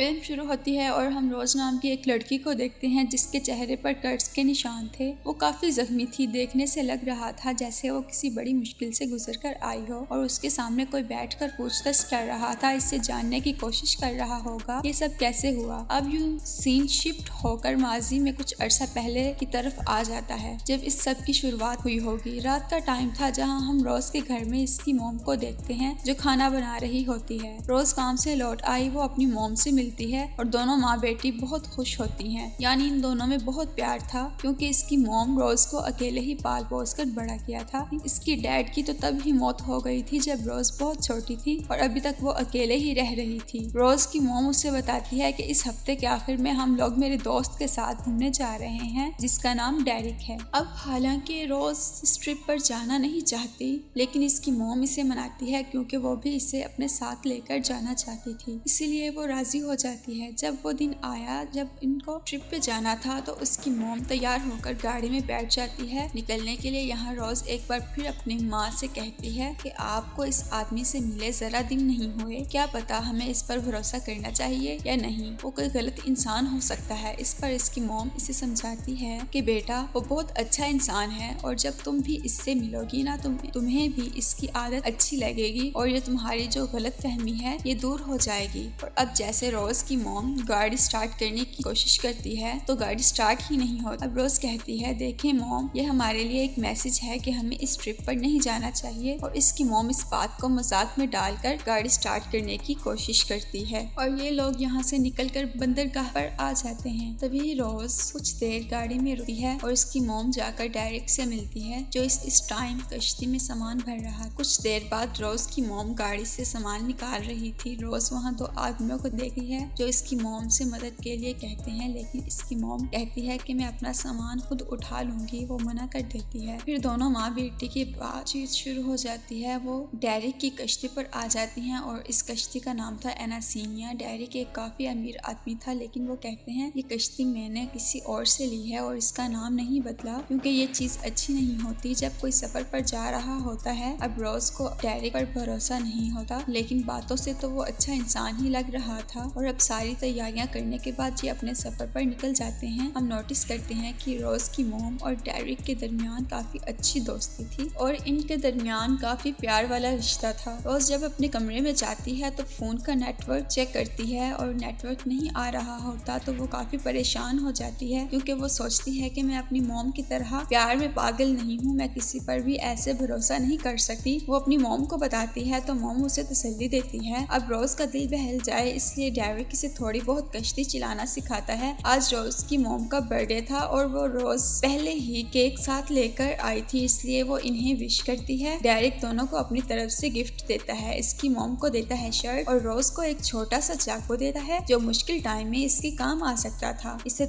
Film शुरू होती है और हम रोज नाम की एक लड़की को देखते हैं जिसके चेहरे पर कट्स के निशान थे। वो काफी जख्मी थी, देखने से लग रहा था जैसे वो किसी बड़ी मुश्किल से गुजर कर आई हो और उसके सामने कोई बैठकर पूछताछ कर रहा था, इससे जानने की कोशिश कर रहा होगा ये सब कैसे हुआ। अब यूं सीन शिफ्ट होकर माजी में कुछ अरसा पहले की तरफ आ जाता है जब इस सब की शुरुआत हुई होगी। रात का टाइम था जहाँ हम रोज के घर में इसकी मोम को देखते हैं जो खाना बना रही होती है। रोज काम से लौट आई वो अपनी मोम से मिलती है और दोनों माँ बेटी बहुत खुश होती हैं। यानी इन दोनों में बहुत प्यार था क्योंकि इसकी मोम रोज को अकेले ही पाल पोस कर बड़ा किया था। इसकी डैड की तो तब ही मौत हो गई थी जब रोज बहुत छोटी थी और अभी तक वो अकेले ही रह रही थी। रोज की मोम उससे बताती है कि इस हफ्ते के आखिर में हम लोग मेरे दोस्त के साथ घूमने जा रहे हैं जिसका नाम डेरिक है। अब हालांकि रोज इस ट्रिप पर जाना नहीं चाहती लेकिन इसकी मोम इसे मनाती है क्योंकि वो भी इसे अपने साथ लेकर जाना चाहती थी, इसीलिए वो राजी हो जाती है। जब वो दिन आया जब इनको ट्रिप पे जाना था तो उसकी मोम तैयार होकर गाड़ी में बैठ जाती है निकलने के लिए। यहाँ रोज एक बार फिर अपनी माँ से कहती है कि आपको इस आदमी से मिले जरा दिन नहीं हुए, क्या पता हमें इस पर भरोसा करना चाहिए या नहीं, वो कोई गलत इंसान हो सकता है। इस पर इसकी मोम इसे समझाती है कि बेटा वो बहुत अच्छा इंसान है और जब तुम भी इससे मिलोगी ना तुम्हें भी इसकी आदत अच्छी लगेगी और ये तुम्हारी जो गलत फहमी है ये दूर हो जाएगी। और अब जैसे रोज की मोम गाड़ी स्टार्ट करने की कोशिश करती है तो गाड़ी स्टार्ट ही नहीं होती। अब रोज कहती है देखें मोम, ये हमारे लिए एक मैसेज है कि हमें इस ट्रिप पर नहीं जाना चाहिए और इसकी मोम इस बात को मजाक में डालकर गाड़ी स्टार्ट करने की कोशिश करती है और ये लोग यहाँ से निकलकर बंदरगाह पर आ जाते हैं। तभी रोज कुछ देर गाड़ी में रुकती है और इसकी मोम जाकर डायरेक्ट से मिलती है जो इस टाइम कश्ती में सामान भर रहा। कुछ देर बाद रोज की मोम गाड़ी से सामान निकाल रही थी। रोज वहाँ दो आदमियों को देखती है जो इसकी मोम से मदद के लिए कहते हैं लेकिन इसकी मोम कहती है कि मैं अपना सामान खुद उठा लूंगी, वो मना कर देती है। फिर दोनों माँ बेटी की बातचीत शुरू हो जाती है। वो डेरिक की कश्ती पर आ जाती हैं और इस कश्ती का नाम था एनासीनिया। डेरिक एक काफी अमीर आदमी था लेकिन वो कहते हैं ये कश्ती मैंने किसी और से ली है और इसका नाम नहीं बदला क्योंकि ये चीज अच्छी नहीं होती जब कोई सफर पर जा रहा होता है। अब रोज को डेरिक पर भरोसा नहीं होता लेकिन बातों से तो वो अच्छा इंसान ही लग रहा था और अब सारी तैयारियां करने के बाद ये अपने सफर पर निकल जाते हैं। हम नोटिस करते हैं कि रोज की मोम और डेरिक के दरमियान काफी अच्छी दोस्ती थी और इनके दरमियान काफी प्यार वाला रिश्ता था। रोज जब अपने कमरे में जाती है तो फोन का नेटवर्क चेक करती है और नेटवर्क नहीं आ रहा होता तो वो काफी परेशान हो जाती है क्योंकि वो सोचती है कि मैं अपनी मोम की तरह प्यार में पागल नहीं हूँ, मैं किसी पर भी ऐसे भरोसा नहीं कर सकती। वो अपनी मोम को बताती है तो मोम उसे तसल्ली देती है। अब रोज का दिल बहल जाए इसलिए डेरिक इसे थोड़ी बहुत कश्ती चलाना सिखाता है। आज रोज की मोम का बर्थडे था और वो रोज पहले ही केक साथ लेकर आई थी इसलिए वो इन्हें विश करती है। डेरिक दोनों को अपनी तरफ से गिफ्ट देता है, इसकी मोम को देता है शर्ट और रोज को एक छोटा सा चाकू देता है जो मुश्किल टाइम में इसके काम आ सकता था। इस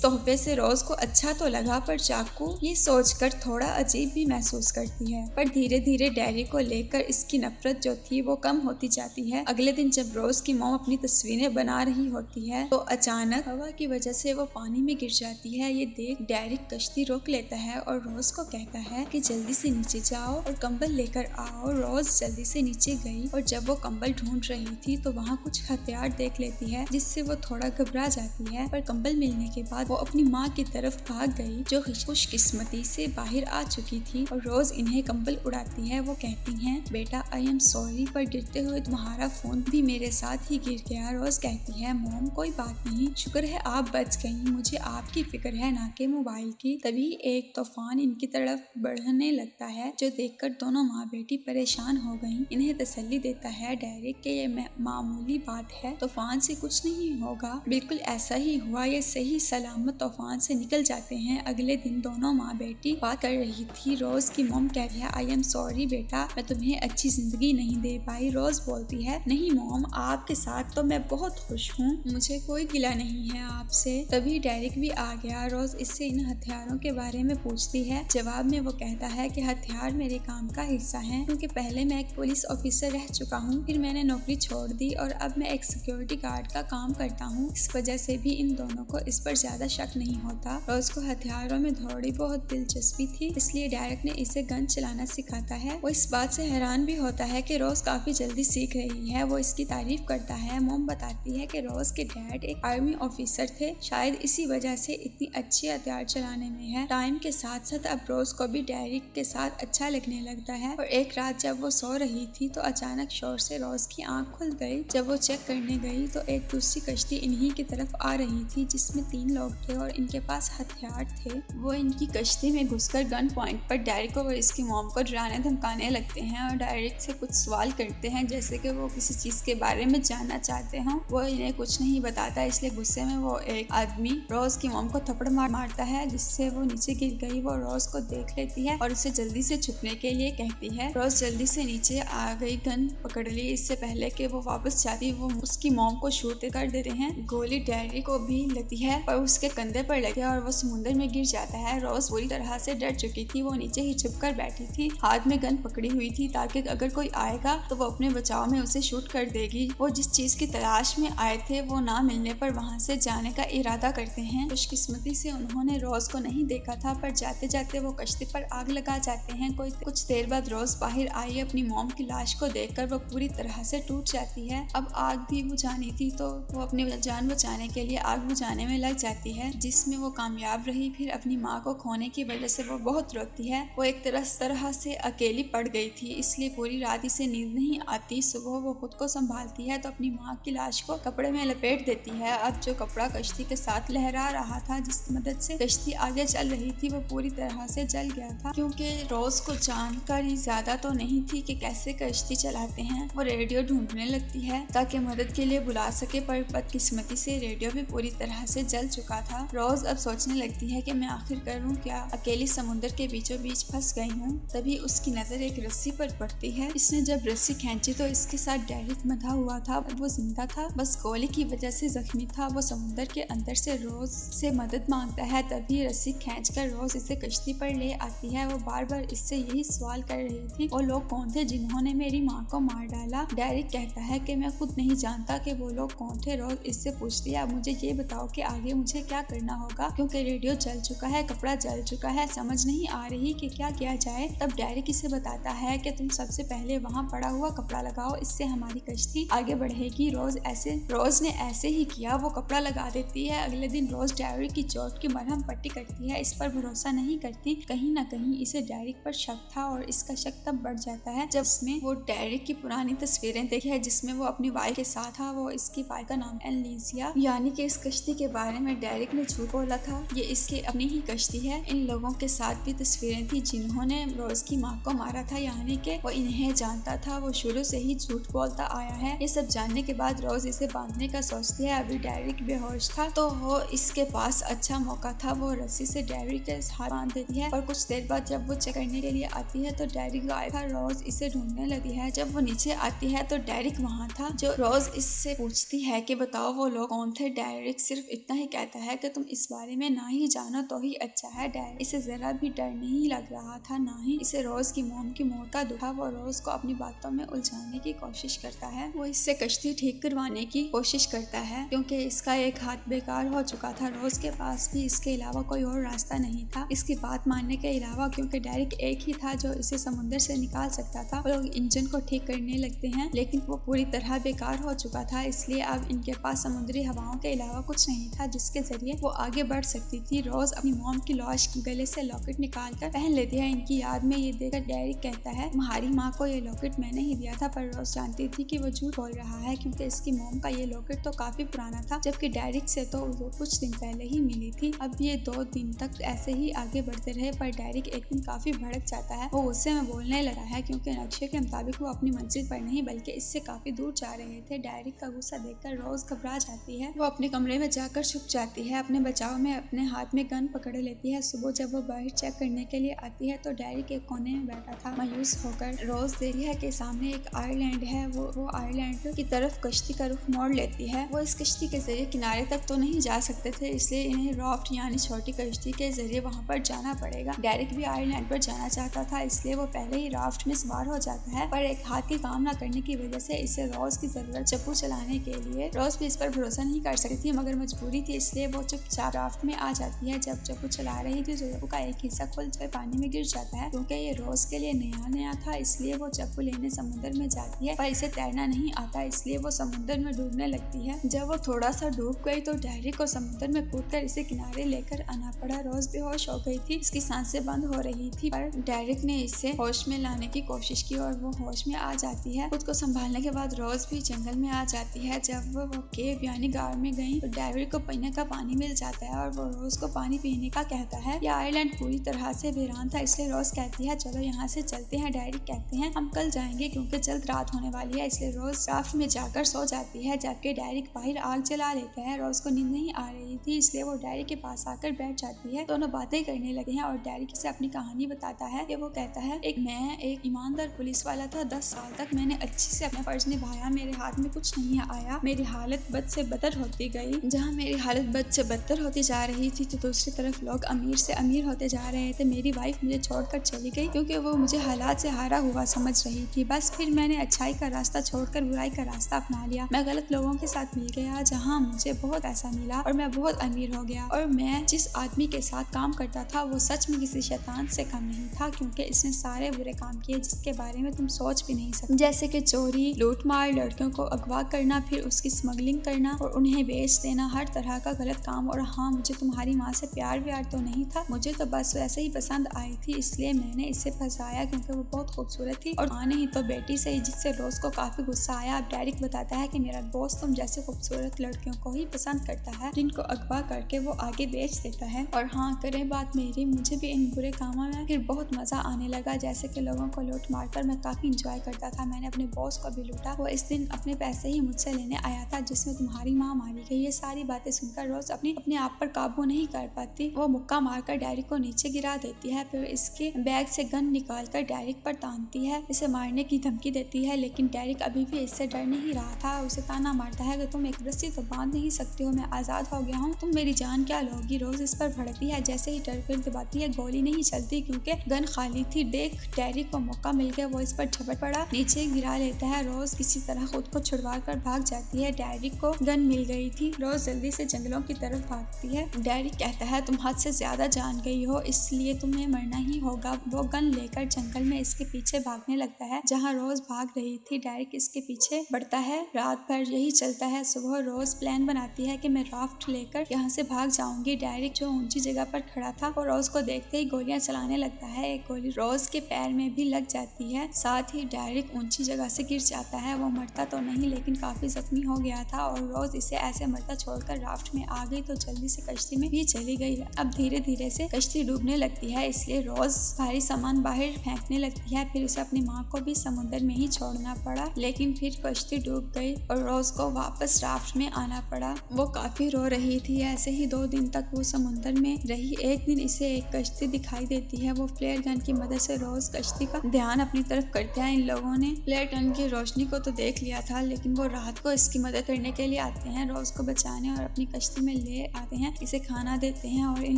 तोहफे से रोज को अच्छा तो लगा पर चाकू ये सोचकर थोड़ा अजीब भी महसूस करती है। पर धीरे धीरे डेरिक को लेकर इसकी नफरत जो थी वो कम होती जाती है। अगले दिन जब रोज की मोम अपनी तस्वीरें बना रही होती है तो अचानक हवा की वजह से वो पानी में गिर जाती है। ये देख डेरिक कश्ती रोक लेता है और रोज को कहता है कि जल्दी से नीचे जाओ और कंबल लेकर आओ। रोज जल्दी से नीचे गई और जब वो कंबल ढूंढ रही थी तो वहाँ कुछ हथियार देख लेती है जिससे वो थोड़ा घबरा जाती है। पर कंबल मिलने के बाद वो अपनी माँ की तरफ भाग गई जो खुशकिस्मती से बाहर आ चुकी थी और रोज इन्हें कंबल उड़ाती है। वो कहती है बेटा आई एम सॉरी, पर गिरते हुए तुम्हारा फोन भी मेरे साथ ही गिर गया। रोज कहती है मोम कोई बात नहीं, शुक्र है आप बच गई, मुझे आपकी फिक्र है ना कि मोबाइल की। तभी एक तूफान इनकी तरफ बढ़ने लगता है जो देखकर दोनों माँ बेटी परेशान हो गईं। इन्हें तसल्ली देता है डेरिक कि ये मामूली बात है, तूफान से कुछ नहीं होगा। बिल्कुल ऐसा ही हुआ, ये सही सलामत तूफान से निकल जाते हैं। अगले दिन दोनों माँ बेटी बात कर रही थी। रोज की मोम कहती है आई एम सॉरी बेटा, मैं तुम्हें अच्छी जिंदगी नहीं दे पाई। रोज बोलती है नहीं मोम, आपके साथ तो मैं बहुत खुश हूँ, मुझे कोई गिला नहीं है आपसे। तभी डेरिक भी आ गया। रोज इससे इन हथियारों के बारे में पूछती है। जवाब में वो कहता है कि हथियार मेरे काम का हिस्सा हैं क्योंकि पहले मैं एक पुलिस ऑफिसर रह चुका हूँ, फिर मैंने नौकरी छोड़ दी और अब मैं एक सिक्योरिटी गार्ड का काम करता हूँ। इस वजह से भी इन दोनों को इस पर ज्यादा शक नहीं होता। रोज को हथियारों में थोड़ी बहुत दिलचस्पी थी इसलिए डेरिक ने इसे गन चलाना सिखाता है। वो इस बात से हैरान भी होता है कि रोज काफी जल्दी सीख रही है। वो इसकी तारीफ करता है। मोम बताती है कि रोज के डैड एक आर्मी ऑफिसर थे, शायद इसी वजह से इतनी अच्छी हथियार चलाने में है। टाइम के साथ साथ अब रोज को भी डेरिक के साथ अच्छा लगने लगता है और एक रात जब वो सो रही थी तो अचानक शोर से रोज की आंख खुल गई। जब वो चेक करने गई तो एक दूसरी कश्ती इन्हीं की तरफ आ रही थी जिसमें 3 लोग थे और इनके पास हथियार थे। वो इनकी कश्ती में घुसकर गन पॉइंट पर डेरिक को और इसकी मॉम को डराने धमकाने लगते हैं और डेरिक से कुछ सवाल करते हैं जैसे कि वो किसी चीज के बारे में जानना चाहते हों। वो इन्हें कुछ नहीं बताता, इसलिए गुस्से में वो एक आदमी रोज की मॉम को थप्पड़ मारता है जिससे वो नीचे गिर गई। वो रोज को देख लेती है और उसे जल्दी से छुपने के लिए कहती है। रोज जल्दी से नीचे आ गई, गन पकड़ ली। इससे पहले कि वो वापस जाती वो उसकी मॉम को शूट कर देते हैं। गोली डेरिक को भी लगती है पर उसके कंधे पर लगे और वो समुद्र में गिर जाता है। रोज बुरी तरह से डर चुकी थी, वो नीचे ही छुप कर बैठी थी, हाथ में गन पकड़ी हुई थी ताकि अगर कोई आएगा तो वो अपने बचाव में उसे शूट कर देगी। वो जिस चीज की तलाश में आए थे वो ना मिलने पर वहाँ से जाने का इरादा करते हैं। खुशकिस्मती से उन्होंने रोज को नहीं देखा था पर जाते जाते वो कश्ती पर आग लगा जाते हैं। कुछ देर बाद रोज बाहर आई, अपनी मॉम की लाश को देखकर वो पूरी तरह से टूट जाती है। अब आग भी बुझानी थी तो वो अपनी जान बचाने के लिए आग बुझाने में लग जाती है जिसमें वो कामयाब रही। फिर अपनी माँ को खोने की वजह से वो बहुत रोती है। वो एक तरह से अकेली पड़ गई थी, इसलिए पूरी रात इसे नींद नहीं आती। सुबह वो खुद को संभालती है तो अपनी माँ की लाश को कपड़े में लपेट देती है। अब जो कपड़ा कश्ती के साथ लहरा रहा था जिसकी मदद से कश्ती आगे चल रही थी वो पूरी तरह से जल गया था। क्योंकि रोज को जानकारी ज्यादा तो नहीं थी कि कैसे कश्ती चलाते हैं, वो रेडियो ढूंढने लगती है ताकि मदद के लिए बुला सके, पर बदकिस्मती से रेडियो भी पूरी तरह से जल चुका था। रोज अब सोचने लगती है कि मैं आखिर करूं क्या, अकेली समुद्र के बीचों बीच फंस गई हूँ। तभी उसकी नजर एक रस्सी पर पड़ती है। इसने जब रस्सी खींची तो इसके साथ डेरिक बंधा हुआ था, वो जिंदा था, बस गोली की वजह से जख्मी था। वो समुद्र के अंदर से रोज से मदद मांगता है, तभी रस्सी खींचकर रोज इसे कश्ती पर ले आती है। वो बार बार इससे यही सवाल कर रही थी, वो लोग कौन थे जिन्होंने मेरी माँ को मार डाला। डेरिक कहता है कि मैं खुद नहीं जानता कि वो लोग कौन थे। रोज इससे पूछती है, अब मुझे ये बताओ कि आगे मुझे क्या करना होगा, क्योंकि रेडियो जल चुका है, कपड़ा जल चुका है, समझ नहीं आ रही कि क्या किया जाए। तब डेरिक इसे बताता है कि तुम सबसे पहले वहाँ पड़ा हुआ कपड़ा लगाओ, इससे हमारी कश्ती आगे बढ़ेगी। रोज ने ऐसे ही किया, वो कपड़ा लगा देती है। अगले दिन रोज डेरिक की चोट की मरहम पट्टी करती है, इस पर भरोसा नहीं करती। कहीं ना कहीं इसे डेरिक पर शक था और इसका शक तब बढ़ जाता है जब इसमें वो डेरिक की पुरानी तस्वीरें देखी है जिसमें वो अपनी वाइफ के साथ था। वो इसकी वाइफ का नाम एलिसिया, यानी कि इस कश्ती के बारे में डेरिक ने झूठ बोला था, ये इसकी अपनी ही कश्ती है। इन लोगों के साथ भी तस्वीरें थी जिन्होंने रोज की माँ को मारा था, यानी कि वो इन्हें जानता था। वो शुरू से ही झूठ बोलता आया है। ये सब जानने के बाद रोज इसे बांधने का सोचती है। अभी डेरिक बेहोश था तो वो इसके पास अच्छा मौका था, वो रस्सी से डेरिक के हाथ बांध देती है। और कुछ देर बाद जब वो चेक करने के लिए आती है तो डेरिक गायब था। रोज इसे ढूंढने लगी है। जब वो नीचे आती है तो डेरिक वहाँ था। जो रोज इससे पूछती है कि बताओ वो लोग कौन थे, डेरिक सिर्फ इतना ही कहता है कि तुम इस बारे में ना ही जानो तो ही अच्छा है। डेरिक इसे जरा भी डर नहीं लग रहा था, ना ही इसे रोज की मॉम की मौत का दुख था। वो रोज को अपनी बातों में उलझाने की कोशिश करता है। वो इससे कश्ती ठीक करवाने की कोशिश करता है क्योंकि इसका एक हाथ बेकार हो चुका था। रोज के पास भी इसके अलावा कोई और रास्ता नहीं था इसकी बात मानने के अलावा, क्योंकि डेरिक एक ही था जो इसे समुद्र से निकाल सकता था। वो लोग इंजन को ठीक करने लगते हैं लेकिन वो पूरी तरह बेकार हो चुका था, इसलिए अब इनके पास समुद्री हवाओं के अलावा कुछ नहीं था जिसके जरिए वो आगे बढ़ सकती थी। रोज अपनी मॉम की लाश गले से लॉकेट निकाल कर पहन लेती है। इनकी याद में ये देखकर डेरिक कहता है, तुम्हारी माँ को ये लॉकेट मैंने ही दिया था। पर रोज जानती थी कि वो झूठ बोल रहा है क्योंकि इसकी मॉम का ये लॉकेट तो काफी पुराना था, जबकि डेरिक से तो वो कुछ दिन पहले ही मिली थी। अब ये 2 दिन तक ऐसे ही आगे बढ़ते रहे पर डेरिक एक दिन काफी भड़क जाता है। वो गुस्से में बोलने लगा है क्योंकि नक्शे के मुताबिक वो अपनी मंजिल पर नहीं बल्कि इससे काफी दूर जा रहे थे। डेरिक का गुस्सा देखकर रोज घबरा जाती है। वो अपने कमरे में जाकर छुप जाती है, अपने बचाव में अपने हाथ में गन पकड़ लेती है। सुबह जब वो बाहर चेक करने के लिए आती है तो डेरिक एक कोने में बैठा था मायूस होकर। रोज देखती है कि सामने एक आइलैंड है। वो आइलैंड की तरफ कश्ती का रुख मोड़ लेती है। वो इस कश्ती के जरिए किनारे तक तो नहीं जा सकते थे, इसलिए इन्हें राफ्ट यानी छोटी कश्ती के जरिए वहाँ पर जाना पड़ेगा। डेरिक भी आइलैंड पर जाना चाहता था, इसलिए वो पहले ही राफ्ट में सवार हो जाता है, पर एक हाथ की काम न करने की वजह से इसे रोज की जरूरत चप्पू चलाने के लिए। रोज भी इस पर भरोसा नहीं कर सकती थी मगर मजबूरी थी, इसलिए वो चुपचाप राफ्ट में आ जाती है। जब चप्पू चला रही थी तो चप्पू का एक हिस्सा खुल कर पानी में गिर जाता है। क्योंकि ये रोज के लिए नया था इसलिए वो चप्पू लेने समुद्र में जाती है, पर इसे तैरना नहीं आता इसलिए वो समुद्र समुद्र में डूबने लगती है। जब वो थोड़ा सा डूब गई तो डेरिक को समुद्र में कूदकर इसे किनारे लेकर आना पड़ा। रोज बेहोश हो गई थी, इसकी सांसें बंद हो रही थी, पर डेरिक ने इसे होश में लाने की कोशिश की और वो होश में आ जाती है। खुद को संभालने के बाद रोज भी जंगल में आ जाती है। जब वो केव यानी गाँव में गई तो डेरिक को पीने का पानी मिल जाता है और वो रोज को पानी पीने का कहता है। यह आइलैंड पूरी तरह से वीरान था, इसलिए रोज कहती है चलो यहाँ से चलते हैं। डेरिक कहते हैं हम कल जाएंगे क्योंकि जल्द रात होने वाली है, इसलिए रोज राफ्ट में जाकर सो जाती है। जबकि डेरिक बाहर आग जला लेता है। रोज को नींद नहीं आ रही थी, इसलिए वो डेरिक के पास आकर बैठ जाती है। दोनों बातें करने लगे हैं और डेरिक से अपनी कहानी बताता है कि वो कहता है मैं एक ईमानदार पुलिस वाला था। 10 साल तक मैंने अच्छे से अपना फर्ज निभाया, मेरे हाथ में कुछ नहीं आया। मेरी हालत बद से बदतर होती गई। जहाँ मेरी हालत बद से बदतर होती जा रही थी तो दूसरी तरफ लोग अमीर से अमीर होते जा रहे थे। मेरी वाइफ मुझे छोड़कर चली गई क्योंकि वो मुझे हालात से हारा हुआ समझ रही थी। बस फिर मैंने अच्छाई का रास्ता छोड़कर बुराई का रास्ता अपना लिया। मैं गलत लोगों के साथ मिल गया, जहाँ मुझे बहुत पैसा मिला और मैं बहुत अमीर हो गया। और मैं जिस आदमी के साथ काम करता था वो सच में किसी शैतान से कम नहीं था, क्योंकि इसने सारे बुरे काम किए जिसके बारे में तुम सोच भी नहीं सकते, जैसे कि चोरी, लूटमार, लड़कियों को अगवा करना, फिर उसकी स्मगलिंग करना और उन्हें बेच देना, हर तरह का गलत काम। और हाँ, मुझे तुम्हारी माँ से प्यार तो नहीं था, मुझे तो बस वैसे ही पसंद आई थी, इसलिए मैंने इसे फंसाया क्योंकि वो बहुत खूबसूरत थी। और माँ नहीं तो बेटी से ही, जिससे रोज को काफी गुस्सा आया। अब डेरिक बताता है कि मेरा दोस्त तुम जैसे खूबसूरत लड़कियों को ही पसंद करता है, जिनको अगवा करके वो आगे बेच देता है। और हाँ, करें बात मेरी, मुझे भी इन बुरे कामों में फिर बहुत मजा आने लगा। जैसे कि लोगों को लूट मार कर मैं काफी इंजॉय करता था। मैंने अपने बॉस को भी लूटा, वो इस दिन अपने पैसे ही मुझसे लेने आया था जिसमें तुम्हारी माँ मारी गई। ये सारी बातें सुनकर रोज अपने आप पर काबू नहीं कर पाती। वो मुक्का मारकर डेरिक को नीचे गिरा देती है, फिर इसके बैग से गन निकालकर डेरिक पर तानती है, इसे मारने की धमकी देती है। लेकिन डेरिक अभी भी इससे डर नहीं रहा था। उसे ताना मारता है कि तुम एक रस्सी तो बांध नहीं सकती हो, मैं आजाद हो गया हूँ, तुम मेरी जान क्या लोगी। रोज इस पर भड़कती है। जैसे ही टर्फिल दबाती है, गोली नहीं चलती क्योंकि गन खाली थी। देख डेरिक को मौका मिल गया, वो इस पर झपट पड़ा, नीचे गिरा लेता है। रोज किसी तरह खुद को छुड़वा कर भाग जाती है। डेरिक को गन मिल गई थी। रोज जल्दी से जंगलों की तरफ भागती है। डेरिक कहता है तुम हद से ज्यादा जान गई हो, इसलिए तुम्हें मरना ही होगा। वो गन लेकर जंगल में इसके पीछे भागने लगता है, जहाँ रोज भाग रही थी। डेरिक इसके पीछे बढ़ता है। रात भर यही चलता है। सुबह रोज प्लान बनाती है कि मैं राफ्ट लेकर यहाँ से भाग जाऊंगी। डेरिक जो ऊंची जगह पर खड़ा था वो रोज को देखते ही गोलियां चलाने लगता है। एक गोली रोज के पैर में भी लग जाती है, साथ ही डेरिक ऊंची जगह से गिर जाता है। वो मरता तो नहीं लेकिन काफी जख्मी हो गया था और रोज इसे ऐसे मरता छोड़कर राफ्ट में आ गई तो जल्दी से कश्ती में भी चली गई। अब धीरे धीरे से कश्ती डूबने लगती है, इसलिए रोज भारी सामान बाहर फेंकने लगती है। फिर उसे अपनी माँ को भी समुद्र में ही छोड़ना पड़ा, लेकिन फिर कश्ती डूब गई और रोज को वापस राफ्ट में आना पड़ा। वो काफी रो रही थी। ऐसे ही 2 दिन तक वो समुद्र में रही। एक दिन इसे एक कश्ती दिखाई देती है। वो फ्लेयर गन की मदद से रोज कश्ती का ध्यान अपनी तरफ करते हैं। इन लोगों ने फ्लेयर गन की रोशनी को तो देख लिया था, लेकिन वो रात को इसकी मदद करने के लिए आते हैं, रोज को बचाने और अपनी कश्ती में ले आते हैं, इसे खाना देते हैं। और इन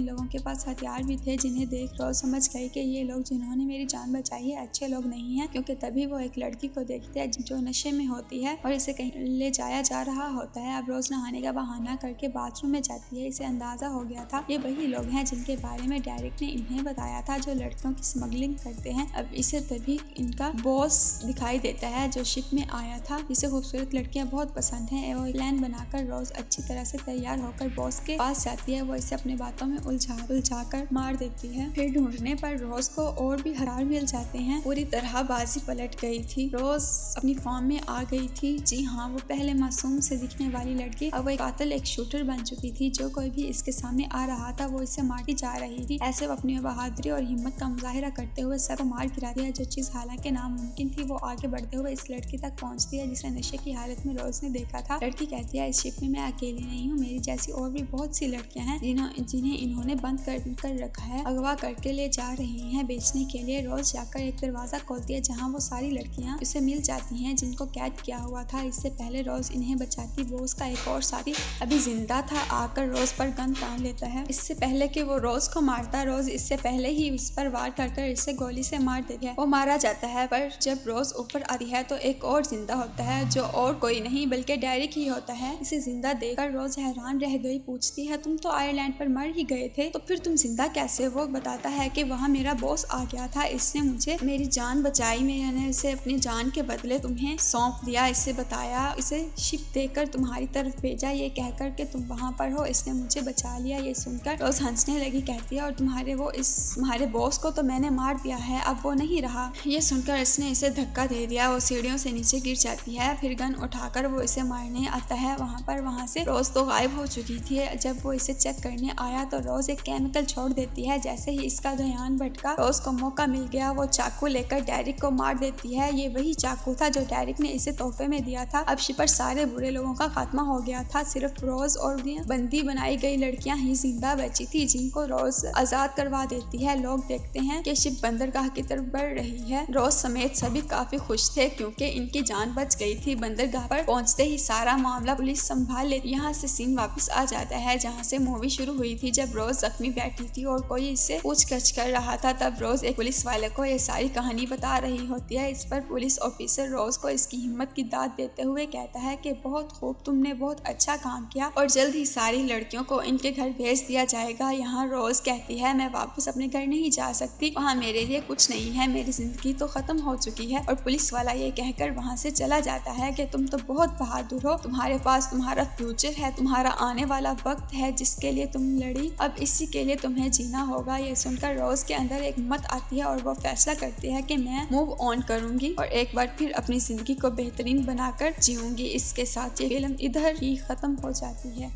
लोगों के पास हथियार भी थे, जिन्हें देख रोज समझ गई कि ये लोग जिन्होंने मेरी जान बचाई है अच्छे लोग नहीं है, क्योंकि तभी वो एक लड़की को देखते हैं जो नशे में होती है और इसे कहीं ले जाया जा रहा होता है। अब रोज नहाने का बहाना करके बाथरूम में जाती है। इसे अंदाजा हो गया था ये वही लोग हैं जिनके बारे में डेरिक ने इन्हें बताया था, जो लड़कियों की स्मगलिंग करते हैं। अब इसे तभी इनका बॉस दिखाई देता है जो शिप में आया था। इसे खूबसूरत लड़कियां बहुत पसंद हैं और प्लान बनाकर रोज अच्छी तरह से तैयार होकर बॉस के पास जाती है। वो इसे अपनी बातों में उलझा कर मार देती है। फिर ढूंढने पर रोज को और भी हथियार मिल जाते हैं। पूरी तरह बाजी पलट गई थी। रोज अपनी फॉर्म में आ गई थी। जी हाँ, वो पहले मासूम से दिखने वाली लड़की अब वो कातिल, एक शूटर बन चुकी थी। जो कोई भी इसके सामने आ रहा था वो इसे मारती जा रही थी। ऐसे वो अपनी बहादुरी और हिम्मत का मुजाहिरा करते हुए सबको मार गिराती है। जो चीज हालांकि नामुमकिन थी वो आगे बढ़ते हुए इस लड़की तक पहुंचती है जिसे नशे की हालत में रोज ने देखा था। लड़की कहती है इस शिप में मैं अकेली नहीं हूँ, मेरी जैसी और भी बहुत सी लड़कियां हैं जिन्हें इन्होंने बंद कर रखा है, अगवा करके ले जा रही हैं बेचने के लिए। रोज जाकर एक दरवाजा खोलती है जहाँ वो सारी लड़कियां उसे मिल जाती हैं जिनको कैद किया हुआ था। इससे पहले रोज इन्हें बचाती बॉस का एक और साथी अभी जिंदा था, आकर रोज पर गन तान लेता है। इससे पहले कि वो रोज को मारता, रोज इससे पहले ही इस पर वार कर इसे गोली से मार देती है। वो मारा जाता है, पर जब रोज ऊपर आती है तो एक और जिंदा होता है जो और कोई नहीं बल्कि डेरिक ही होता है। इसे जिंदा देखकर रोज हैरान रह गई, पूछती है तुम तो आयरलैंड पर मर ही गए थे, तो फिर तुम जिंदा कैसे? वो बताता है कि वहाँ मेरा बॉस आ गया था, इसने मुझे मेरी जान बचाई, मैंने इसे अपनी जान के बदले तुम्हें सौंप दिया। इससे बताया आया, इसे शिप देकर तुम्हारी तरफ भेजा, ये कहकर कि तुम वहाँ पर हो, इसने मुझे बचा लिया। ये सुनकर रोज हंसने लगी, कहती है और तुम्हारे बॉस को तो मैंने मार दिया है, अब वो नहीं रहा। ये सुनकर इसने इसे धक्का दे दिया, वो सीढ़ियों से नीचे गिर जाती है। फिर गन उठाकर वो इसे मारने आता है। वहाँ से रोज तो गायब हो चुकी थी। जब वो इसे चेक करने आया तो रोज एक केमिकल छोड़ देती है। जैसे ही इसका ध्यान भटका, रोज को मौका मिल गया, वो चाकू लेकर डेरिक को मार देती है। ये वही चाकू था जो डेरिक ने इसे तोहफे में दिया था। अब शिप पर सारे बुरे लोगों का खात्मा हो गया था, सिर्फ रोज और बंदी बनाई गई लड़कियां ही जिंदा बची थी, जिनको रोज आजाद करवा देती है। लोग देखते हैं कि शिप बंदरगाह की तरफ बढ़ रही है। रोज समेत सभी काफी खुश थे क्योंकि इनकी जान बच गई थी। बंदरगाह पर पहुंचते ही सारा मामला पुलिस संभाल लेती। यहाँ से सीन वापस आ जाता है जहाँ से मूवी शुरू हुई थी, जब रोज जख्मी बैठी थी और कोई इससे पूछताछ कर रहा था। तब रोज एक पुलिस वाले को ये सारी कहानी बता रही होती है। इस पर पुलिस ऑफिसर रोज को इसकी हिम्मत की दाद देते हुए कहता है कि बहुत खूब, तुमने बहुत अच्छा काम किया और जल्द ही सारी लड़कियों को इनके घर भेज दिया जाएगा। यहाँ रोज कहती है मैं वापस अपने घर नहीं जा सकती, वहाँ मेरे लिए कुछ नहीं है, मेरी जिंदगी तो खत्म हो चुकी है। और पुलिस वाला ये कहकर वहाँ से चला जाता है कि तुम तो बहुत बहादुर हो, तुम्हारे पास तुम्हारा फ्यूचर है, तुम्हारा आने वाला वक्त है जिसके लिए तुम लड़ी, अब इसी के लिए तुम्हें जीना होगा। ये सुनकर रोज के अंदर एक हिम्मत आती है और वो फैसला करती है कि मैं मूव ऑन करूंगी और एक बार फिर अपनी जिंदगी को बेहतरीन बनाकर जीऊंगी। इसके साथ ये फिल्म इधर ही खत्म हो जाती है।